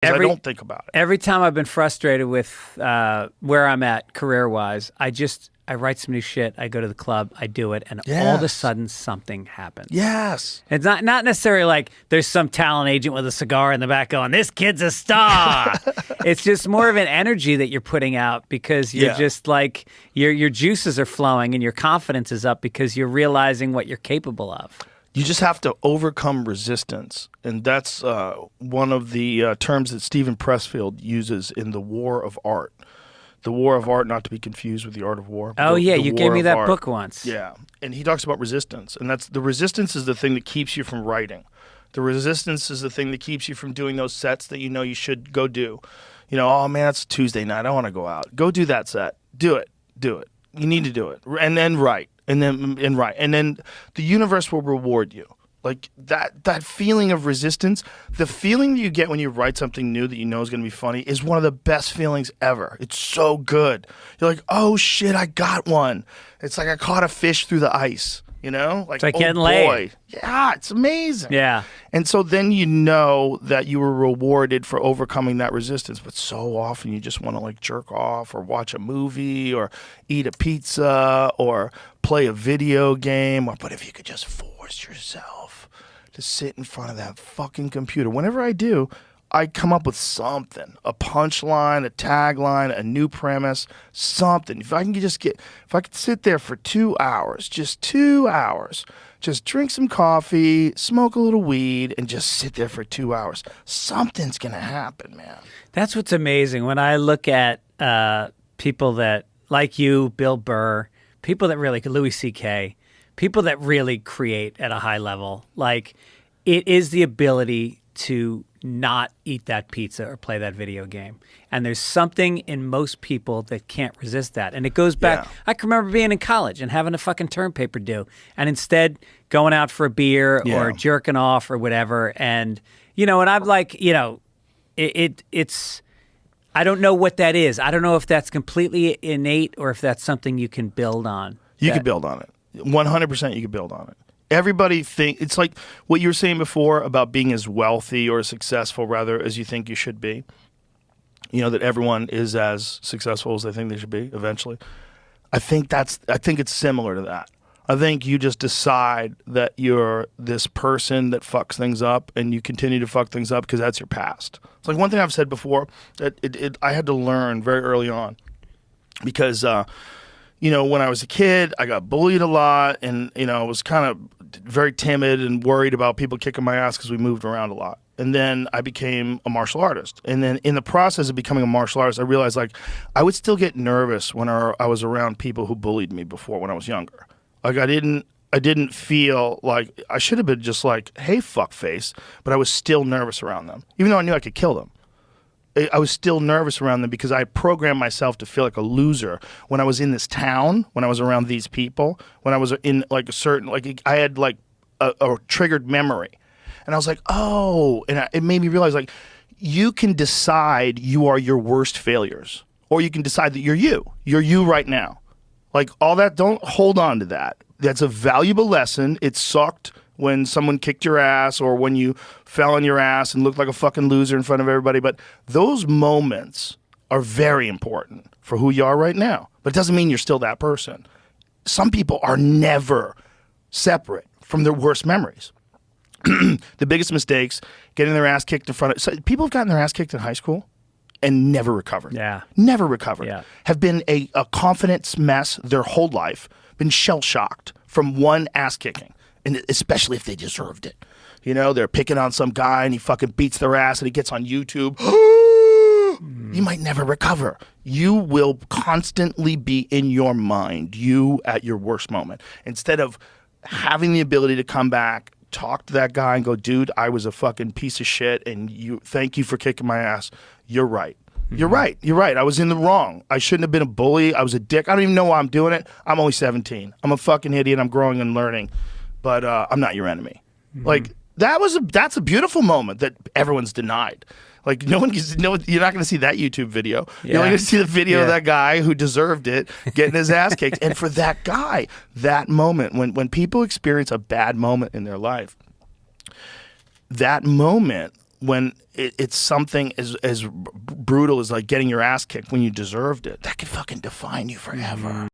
I don't think about it. Every time I've been frustrated with where I'm at career-wise, I write some new shit, I go to the club, I do it, and all of a sudden something happens. Yes. It's not necessarily like there's some talent agent with a cigar in the back going, this kid's a star. It's just more of an energy that you're putting out because you're just like, your juices are flowing and your confidence is up because you're realizing what you're capable of. You just have to overcome resistance. And that's one of the terms that Steven Pressfield uses in The War of Art. The War of Art, not to be confused with The Art of War. Oh, yeah, you gave me that book once. Yeah, and he talks about resistance, and the resistance is the thing that keeps you from writing. The resistance is the thing that keeps you from doing those sets that you know you should go do. You know, oh man, it's Tuesday night, I want to go out. Go do that set. Do it. You need to do it, and then write, and then the universe will reward you. Like that feeling of resistance, the feeling that you get when you write something new that you know is going to be funny is one of the best feelings ever. It's so good. You're like, oh shit, I got one. It's like I caught a fish through the ice, you know? Like oh getting laid. Yeah, it's amazing. Yeah. And so then you know that you were rewarded for overcoming that resistance. But so often you just want to like jerk off or watch a movie or eat a pizza or play a video game. But if you could just force yourself to sit in front of that fucking computer. Whenever I do, I come up with something, a punchline, a tagline, a new premise, something. If I could sit there for 2 hours, just 2 hours, just drink some coffee, smoke a little weed, and just sit there for 2 hours, something's going to happen, man. That's what's amazing. When I look at people that, like you, Bill Burr, people that really, Louis C.K., people that really create at a high level, like it is the ability to not eat that pizza or play that video game. And there's something in most people that can't resist that. And it goes back, I can remember being in college and having a fucking term paper due and instead going out for a beer or jerking off or whatever. And, you know, and I'm like, you know, it's, I don't know what that is. I don't know if that's completely innate or if that's something you can build on. You can build on it. 100% you can build on it. Everybody it's like what you were saying before about being as wealthy or successful rather as you think you should be. You know, that everyone is as successful as they think they should be eventually. I think it's similar to that. I think you just decide that you're this person that fucks things up and you continue to fuck things up because that's your past. It's like one thing I've said before that I had to learn very early on because you know, when I was a kid, I got bullied a lot and, you know, I was kind of very timid and worried about people kicking my ass because we moved around a lot. And then I became a martial artist. And then in the process of becoming a martial artist, I realized, like, I would still get nervous when I was around people who bullied me before when I was younger. Like, I didn't feel like I should have been just like, hey, fuckface, but I was still nervous around them, even though I knew I could kill them. I was still nervous around them because I programmed myself to feel like a loser when I was in this town, when I was around these people, when I was in like a certain, like I had like a triggered memory. And I was like, oh, and it made me realize like you can decide you are your worst failures or you can decide that you're you right now. Like all that, don't hold on to that. That's a valuable lesson. It sucked when someone kicked your ass or when you fell on your ass and looked like a fucking loser in front of everybody. But those moments are very important for who you are right now. But it doesn't mean you're still that person. Some people are never separate from their worst memories. The biggest mistakes, getting their ass kicked in front of... So people have gotten their ass kicked in high school and never recovered. Yeah. Never recovered. Yeah. Have been a confidence mess their whole life, been shell-shocked from one ass kicking. And especially if they deserved it. You know, they're picking on some guy and he fucking beats their ass and he gets on YouTube. You might never recover. You will constantly be in your mind, you at your worst moment. Instead of having the ability to come back, talk to that guy and go, dude, I was a fucking piece of shit and thank you for kicking my ass. You're right. You're right. You're right. I was in the wrong. I shouldn't have been a bully. I was a dick. I don't even know why I'm doing it. I'm only 17. I'm a fucking idiot. I'm growing and learning. But I'm not your enemy. Like that's a beautiful moment that everyone's denied. Like you're not going to see that YouTube video. You're only going to see the video of that guy who deserved it getting his ass kicked. And for that guy, that moment when people experience a bad moment in their life, that moment when it's something as brutal as like getting your ass kicked when you deserved it, that could fucking define you forever.